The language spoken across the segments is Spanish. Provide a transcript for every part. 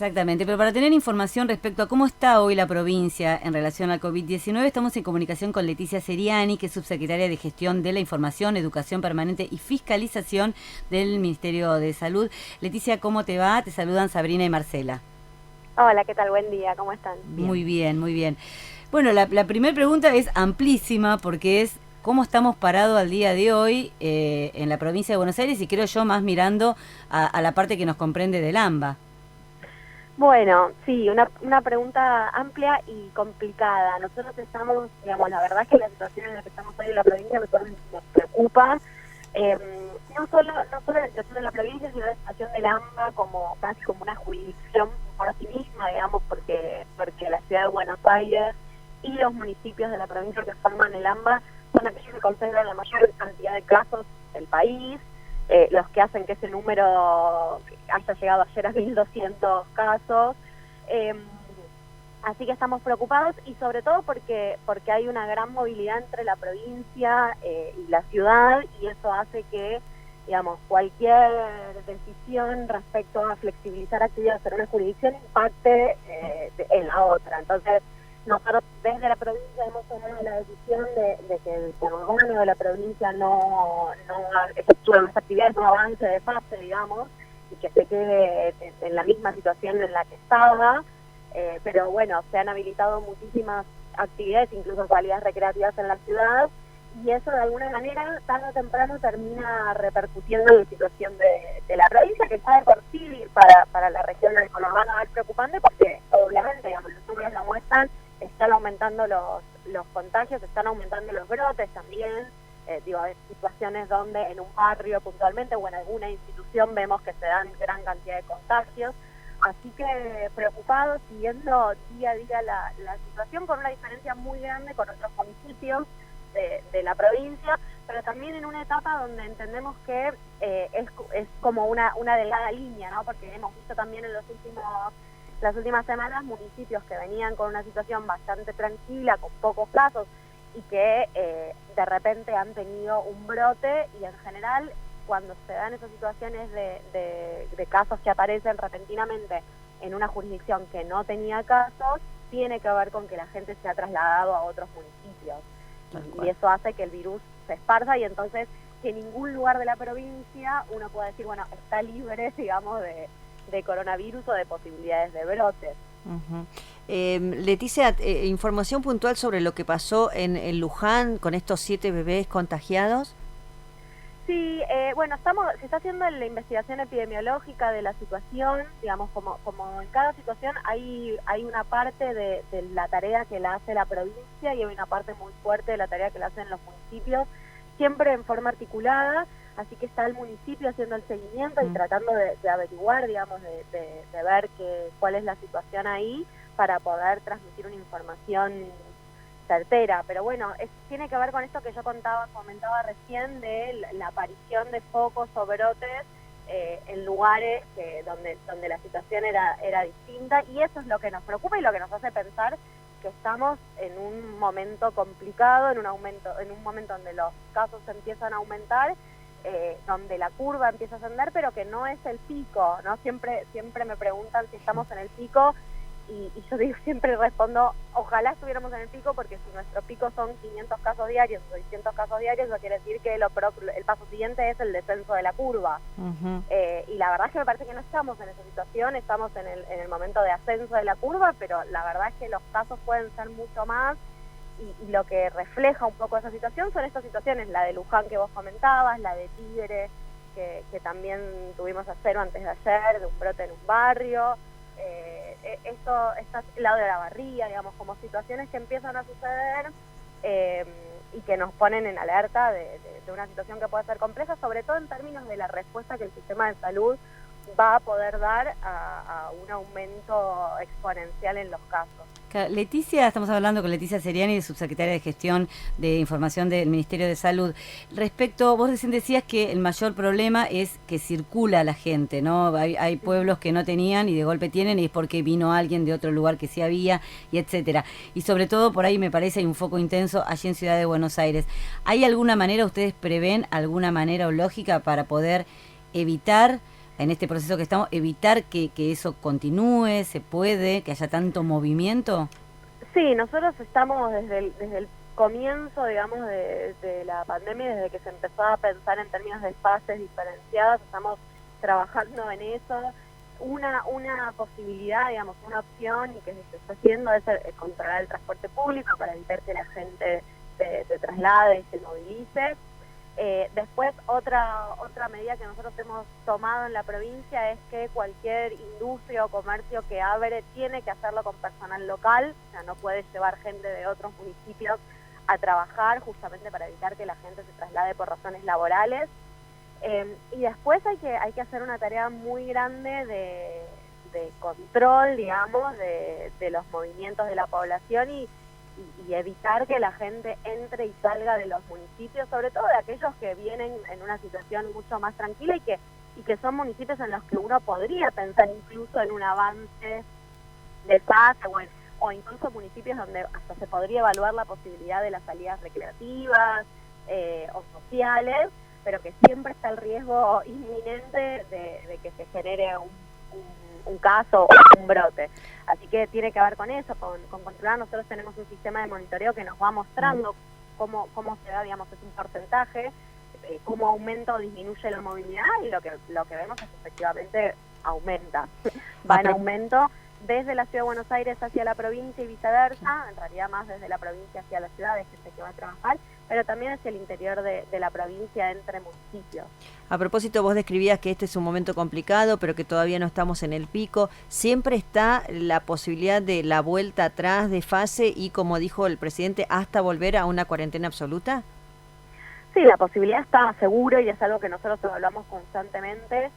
Exactamente, pero para tener información respecto a cómo está hoy la provincia en relación al COVID-19, estamos en comunicación con Leticia Seriani, que es subsecretaria de Gestión de la Información, Educación Permanente y Fiscalización del Ministerio de Salud. Leticia, ¿cómo te va? Te saludan Sabrina y Marcela. Hola, ¿qué tal? Buen día, ¿cómo están? Muy bien, muy bien. Bueno, la primera pregunta es amplísima porque es cómo estamos parados al día de hoy en la provincia de Buenos Aires y creo yo más mirando a la parte que nos comprende del AMBA. Bueno, sí, una pregunta amplia y complicada. Nosotros estamos, digamos, la verdad es que la situación en la que estamos hoy en la provincia nos preocupa. No solo la situación de la provincia, sino la situación del AMBA como casi como una jurisdicción por sí misma, digamos, porque la ciudad de Buenos Aires y los municipios de la provincia que forman el AMBA son aquellos que concentran la mayor cantidad de casos del país. Los que hacen que ese número haya llegado ayer a 1.200 casos. Así que estamos preocupados y sobre todo porque hay una gran movilidad entre la provincia y la ciudad, y eso hace que, digamos, cualquier decisión respecto a flexibilizar actividades en una jurisdicción impacte en la otra. Entonces, nosotros desde la provincia hemos tomado la decisión de que el conurbano de la provincia no efectúe las actividades, no avance de fase, digamos, y que se quede en la misma situación en la que estaba. Pero bueno, se han habilitado muchísimas actividades, incluso salidas recreativas en la ciudad, y eso de alguna manera, tarde o temprano, termina repercutiendo en la situación de la provincia, que está de por sí para la región del conurbano es preocupante, porque obviamente, digamos, los números lo muestran, están aumentando los contagios, están aumentando los brotes también. Hay situaciones donde en un barrio puntualmente o en alguna institución vemos que se dan gran cantidad de contagios. Así que preocupados, siguiendo día a día la situación, con una diferencia muy grande con otros municipios de la provincia, pero también en una etapa donde entendemos que es como una delgada línea, ¿no? Porque hemos visto también en las últimas semanas municipios que venían con una situación bastante tranquila, con pocos casos, y que de repente han tenido un brote, y en general cuando se dan esas situaciones de casos que aparecen repentinamente en una jurisdicción que no tenía casos, tiene que ver con que la gente se ha trasladado a otros municipios. Y eso hace que el virus se esparza, y entonces que en ningún lugar de la provincia uno pueda decir, bueno, está libre, digamos, de coronavirus o de posibilidades de brotes. Uh-huh. Leticia, información puntual sobre lo que pasó en Luján con estos 7 bebés contagiados. Sí, bueno, se está haciendo la investigación epidemiológica de la situación, digamos, como en cada situación hay una parte de la tarea que la hace la provincia y hay una parte muy fuerte de la tarea que la hacen los municipios, siempre en forma articulada, así que está el municipio haciendo el seguimiento y tratando de averiguar, digamos, de ver cuál es la situación ahí para poder transmitir una información certera. Pero bueno, tiene que ver con esto que yo comentaba recién, de la aparición de focos o brotes en lugares donde la situación era distinta, y eso es lo que nos preocupa y lo que nos hace pensar que estamos en un momento complicado, en un momento donde los casos empiezan a aumentar, donde la curva empieza a ascender, pero que no es el pico, ¿no? Siempre me preguntan si estamos en el pico, y yo siempre respondo, ojalá estuviéramos en el pico, porque si nuestro pico son 500 casos diarios o 600 casos diarios, eso quiere decir que el paso siguiente es el descenso de la curva. Uh-huh. Y la verdad es que me parece que no estamos en esa situación, estamos en el momento de ascenso de la curva, pero la verdad es que los casos pueden ser mucho más, y lo que refleja un poco esa situación son estas situaciones, la de Luján que vos comentabas, la de Tigre, que también tuvimos a cero antes de ayer, de un brote en un barrio. Esto está el lado de la barría, digamos, como situaciones que empiezan a suceder y que nos ponen en alerta de una situación que puede ser compleja, sobre todo en términos de la respuesta que el sistema de salud va a poder dar a un aumento exponencial en los casos. Leticia, estamos hablando con Leticia Seriani, subsecretaria de Gestión de Información del Ministerio de Salud. Respecto, vos recién decías que el mayor problema es que circula la gente, ¿no? Hay pueblos que no tenían y de golpe tienen, y es porque vino alguien de otro lugar que sí había, y etcétera. Y sobre todo, por ahí me parece, hay un foco intenso allí en Ciudad de Buenos Aires. ¿Hay alguna manera, ustedes prevén alguna manera o lógica para poder evitar en este proceso que estamos, evitar que eso continúe, se puede, que haya tanto movimiento? Sí, nosotros estamos desde el comienzo, digamos, de la pandemia, desde que se empezó a pensar en términos de fases diferenciadas, estamos trabajando en eso. Una posibilidad, digamos, una opción y que se está haciendo es controlar el transporte público para evitar que la gente se traslade y se movilice. Después, otra medida que nosotros hemos tomado en la provincia es que cualquier industria o comercio que abre tiene que hacerlo con personal local, o sea, no puede llevar gente de otros municipios a trabajar justamente para evitar que la gente se traslade por razones laborales. Y después hay que hacer una tarea muy grande de control, digamos, de los movimientos de la población y evitar que la gente entre y salga de los municipios, sobre todo de aquellos que vienen en una situación mucho más tranquila y que son municipios en los que uno podría pensar incluso en un avance de fase, o incluso municipios donde hasta se podría evaluar la posibilidad de las salidas recreativas o sociales, pero que siempre está el riesgo inminente de que se genere un caso o un brote. Así que tiene que ver con eso, con controlar. Nosotros tenemos un sistema de monitoreo que nos va mostrando cómo se da, digamos, es un porcentaje, cómo aumenta o disminuye la movilidad, y lo que vemos es que efectivamente aumenta. Va en aumento desde la Ciudad de Buenos Aires hacia la provincia y viceversa, en realidad más desde la provincia hacia la ciudad, de gente que va a trabajar, pero también hacia el interior de la provincia, entre municipios. A propósito, vos describías que este es un momento complicado, pero que todavía no estamos en el pico. ¿Siempre está la posibilidad de la vuelta atrás de fase y, como dijo el presidente, hasta volver a una cuarentena absoluta? Sí, la posibilidad está seguro y es algo que nosotros evaluamos constantemente,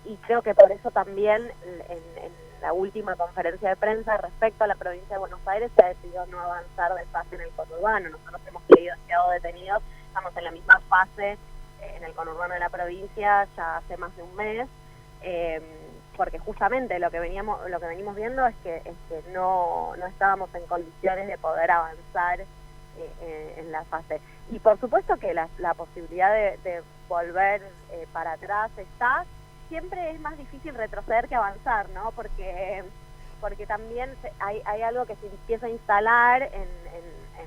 y creo que por eso también en la última conferencia de prensa respecto a la provincia de Buenos Aires se ha decidido no avanzar de fase en el conurbano. Nosotros hemos quedado detenidos, estamos en la misma fase en el conurbano de la provincia ya hace más de un mes, porque justamente lo que venimos viendo es que no estábamos en condiciones de poder avanzar en la fase. Y por supuesto que la posibilidad de volver para atrás está. Siempre es más difícil retroceder que avanzar, ¿no? Porque también hay algo que se empieza a instalar en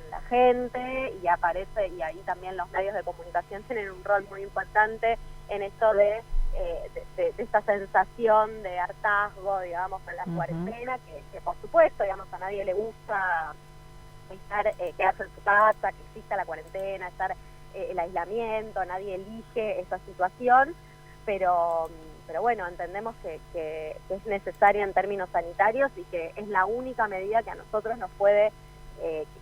la gente y aparece, y ahí también los medios de comunicación tienen un rol muy importante en esto de esta sensación de hartazgo, digamos, en la cuarentena, que por supuesto, digamos, a nadie le gusta estar, quedarse en su casa, que exista la cuarentena, estar el aislamiento, nadie elige esa situación, pero bueno, entendemos que es necesaria en términos sanitarios y que es la única medida que a nosotros nos puede,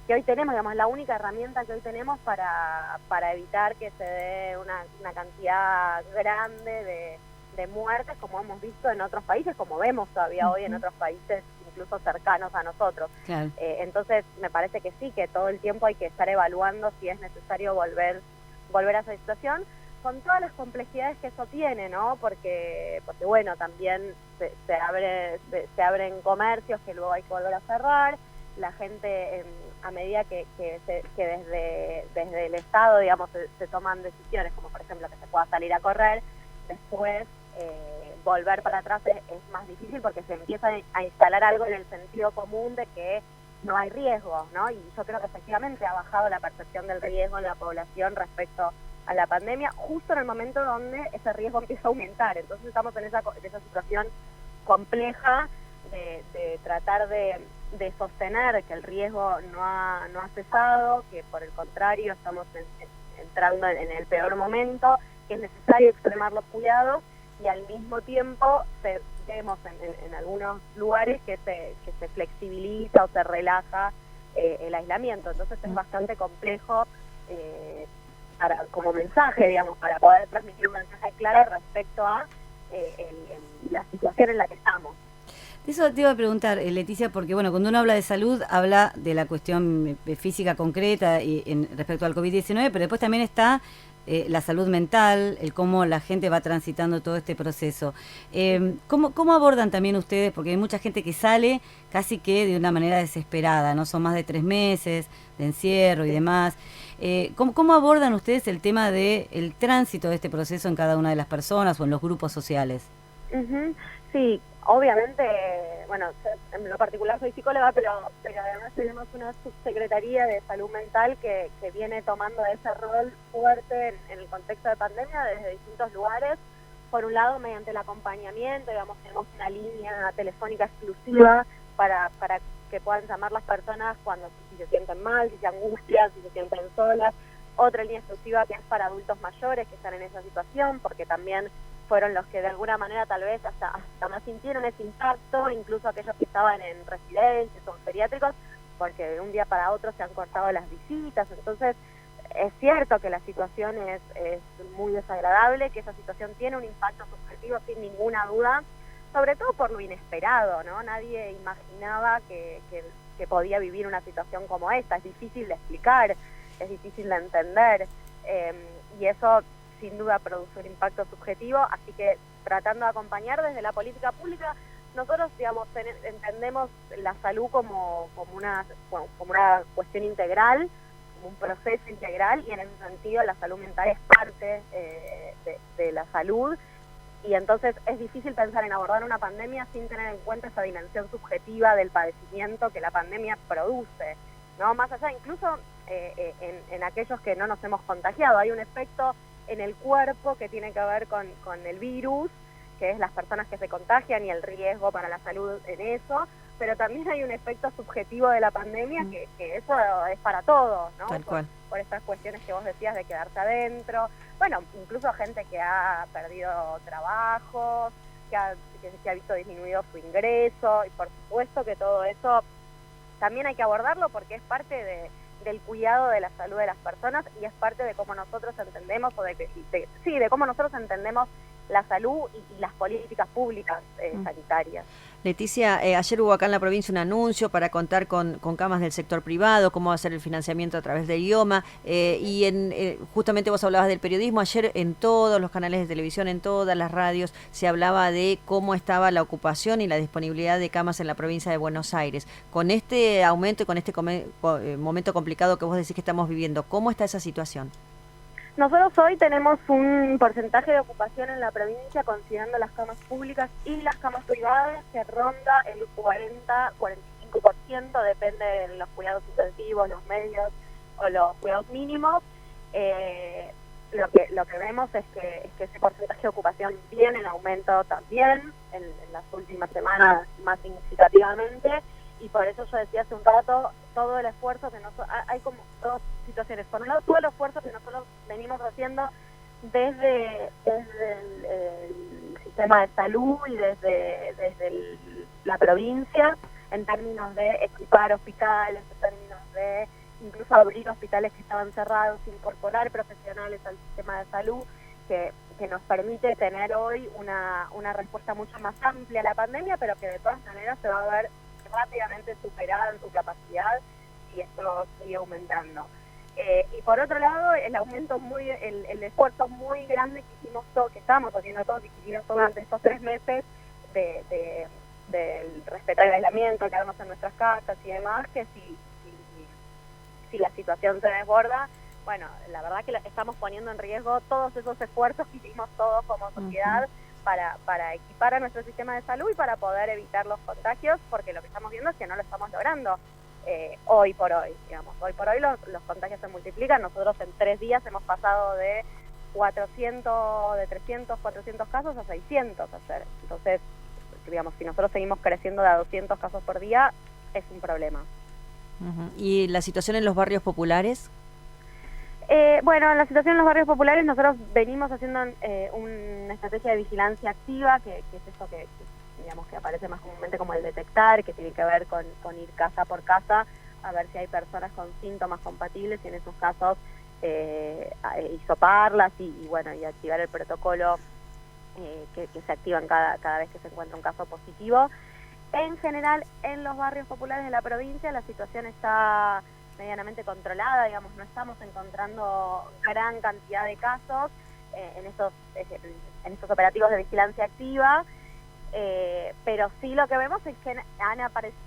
que hoy tenemos, digamos, la única herramienta que hoy tenemos para evitar que se dé una cantidad grande de muertes, como hemos visto en otros países, como vemos todavía hoy en otros países incluso cercanos a nosotros. Claro. Entonces me parece que sí, que todo el tiempo hay que estar evaluando si es necesario volver a esa situación, con todas las complejidades que eso tiene, ¿no? Porque bueno, también se abren comercios que luego hay que volver a cerrar, la gente a medida que desde el Estado, digamos, se toman decisiones, como por ejemplo que se pueda salir a correr, después volver para atrás es más difícil porque se empieza a instalar algo en el sentido común de que no hay riesgos, ¿no? Y yo creo que efectivamente ha bajado la percepción del riesgo en la población respecto a la pandemia, justo en el momento donde ese riesgo empieza a aumentar. Entonces estamos en esa situación compleja de tratar de sostener que el riesgo no ha cesado, que por el contrario estamos entrando en el peor momento, que es necesario extremar los cuidados, y al mismo tiempo vemos en algunos lugares que se flexibiliza o se relaja el aislamiento. Entonces es bastante complejo como mensaje, digamos, para poder transmitir un mensaje claro respecto a la situación en la que estamos. Eso te iba a preguntar, Leticia, porque bueno, cuando uno habla de salud, habla de la cuestión física concreta y respecto al COVID-19, pero después también está la salud mental, el cómo la gente va transitando todo este proceso. ¿Cómo abordan también ustedes? Porque hay mucha gente que sale casi que de una manera desesperada, ¿no? Son más de 3 meses de encierro y demás. ¿Cómo abordan ustedes el tema del tránsito de este proceso en cada una de las personas o en los grupos sociales? Sí, obviamente, bueno, en lo particular soy psicóloga, pero además tenemos una subsecretaría de salud mental que viene tomando ese rol fuerte en el contexto de pandemia desde distintos lugares. Por un lado, mediante el acompañamiento, digamos, tenemos una línea telefónica exclusiva para que puedan llamar las personas cuando si se sienten mal, si se angustian, si se sienten solas. Otra línea exclusiva que es para adultos mayores que están en esa situación, porque también fueron los que de alguna manera tal vez hasta más sintieron ese impacto, incluso aquellos que estaban en residencias o en geriátricos, porque de un día para otro se han cortado las visitas. Entonces es cierto que la situación es muy desagradable, que esa situación tiene un impacto subjetivo sin ninguna duda, sobre todo por lo inesperado, ¿no? Nadie imaginaba que podía vivir una situación como esta. Es difícil de explicar, es difícil de entender, y eso sin duda produce un impacto subjetivo, así que tratando de acompañar desde la política pública, nosotros, digamos, entendemos la salud como una cuestión integral, como un proceso integral, y en ese sentido la salud mental es parte de la salud, y entonces es difícil pensar en abordar una pandemia sin tener en cuenta esa dimensión subjetiva del padecimiento que la pandemia produce, ¿no? Más allá, incluso en aquellos que no nos hemos contagiado, hay un efecto en el cuerpo que tiene que ver con el virus, que es las personas que se contagian y el riesgo para la salud en eso, pero también hay un efecto subjetivo de la pandemia que eso es para todos, ¿no? Tal cual. Por estas cuestiones que vos decías de quedarse adentro, bueno, incluso gente que ha perdido trabajo, que ha visto disminuido su ingreso, y por supuesto que todo eso también hay que abordarlo porque es parte del cuidado de la salud de las personas y es parte de cómo nosotros entendemos, de cómo nosotros entendemos la salud y las políticas públicas sanitarias. Leticia, ayer hubo acá en la provincia un anuncio para contar con camas del sector privado, cómo va a ser el financiamiento a través del IOMA, y justamente vos hablabas del periodismo. Ayer en todos los canales de televisión, en todas las radios, se hablaba de cómo estaba la ocupación y la disponibilidad de camas en la provincia de Buenos Aires. Con este aumento y con este momento complicado que vos decís que estamos viviendo, ¿cómo está esa situación? Nosotros hoy tenemos un porcentaje de ocupación en la provincia, considerando las camas públicas y las camas privadas, que ronda el 40-45%, depende de los cuidados intensivos, los medios o los cuidados mínimos. Lo que vemos es que ese porcentaje de ocupación viene en aumento también en las últimas semanas más significativamente, y por eso yo decía hace un rato, todo el esfuerzo que hay como dos situaciones. Por un lado, todo el esfuerzo que nosotros venimos haciendo desde el sistema de salud y desde la provincia, en términos de equipar hospitales, en términos de incluso abrir hospitales que estaban cerrados, incorporar profesionales al sistema de salud, que nos permite tener hoy una respuesta mucho más amplia a la pandemia, pero que de todas maneras se va a ver rápidamente superada en su capacidad y esto sigue aumentando. Y por otro lado, el esfuerzo muy grande que hicimos todos, que estamos haciendo todos y que hicimos todos durante estos 3 meses del respetar el aislamiento, quedarnos en nuestras casas y demás, que si la situación se desborda, bueno, la verdad que estamos poniendo en riesgo todos esos esfuerzos que hicimos todos como sociedad para equipar a nuestro sistema de salud y para poder evitar los contagios, porque lo que estamos viendo es que no lo estamos logrando hoy por hoy, digamos. Hoy por hoy los contagios se multiplican. Nosotros en 3 días hemos pasado de 300, 400 casos a 600 ayer. Entonces, digamos, si nosotros seguimos creciendo de a 200 casos por día, es un problema. ¿Y la situación en los barrios populares? Bueno, en la situación en los barrios populares nosotros venimos haciendo una estrategia de vigilancia activa, que es esto que digamos que aparece más comúnmente como el detectar, que tiene que ver con ir casa por casa a ver si hay personas con síntomas compatibles y en esos casos hisoparlas y activar el protocolo que se activan cada vez que se encuentra un caso positivo. En general, en los barrios populares de la provincia la situación está medianamente controlada, digamos, no estamos encontrando gran cantidad de casos en estos operativos de vigilancia activa, pero sí lo que vemos es que han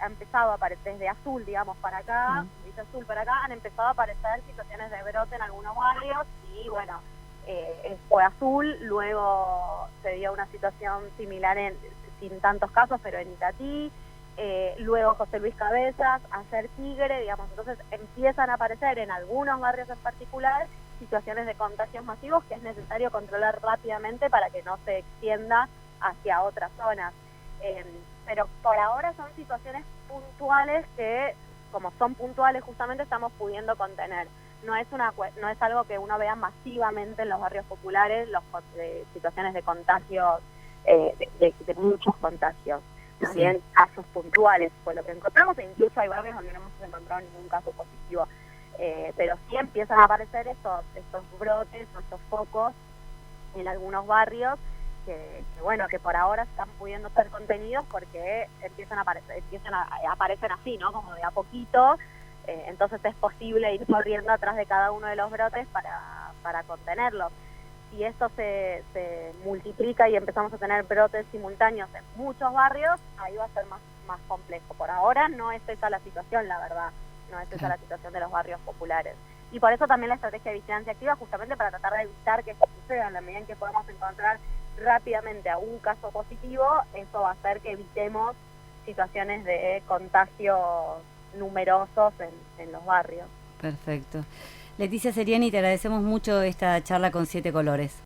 empezado a aparecer desde Azul, digamos, para acá, Villa Azul para acá, han empezado a aparecer situaciones de brote en algunos barrios y bueno, fue Azul, luego se dio una situación similar sin tantos casos, pero en Itatí, luego José Luis Cabezas, Ayer Tigre, digamos, entonces empiezan a aparecer en algunos barrios en particular situaciones de contagios masivos que es necesario controlar rápidamente para que no se extienda hacia otras zonas. Pero por ahora son situaciones puntuales que, como son puntuales, justamente estamos pudiendo contener. No es algo que uno vea masivamente en los barrios populares, situaciones de contagios, de muchos contagios. También casos puntuales fue lo que encontramos, e incluso hay barrios donde no hemos encontrado ningún caso positivo. Pero sí empiezan a aparecer estos brotes, estos focos en algunos barrios que bueno, que por ahora están pudiendo ser contenidos porque empiezan a aparecer así, ¿no? Como de a poquito, entonces es posible ir corriendo atrás de cada uno de los brotes para contenerlos. Si esto se multiplica y empezamos a tener brotes simultáneos en muchos barrios, ahí va a ser más complejo. Por ahora no es esa la situación, la verdad. No es esa la situación de los barrios populares. Y por eso también la estrategia de vigilancia activa, justamente para tratar de evitar que esto suceda. En la medida en que podamos encontrar rápidamente a un caso positivo, eso va a hacer que evitemos situaciones de contagios numerosos en los barrios. Perfecto. Leticia Seriani, te agradecemos mucho esta charla con 7 colores.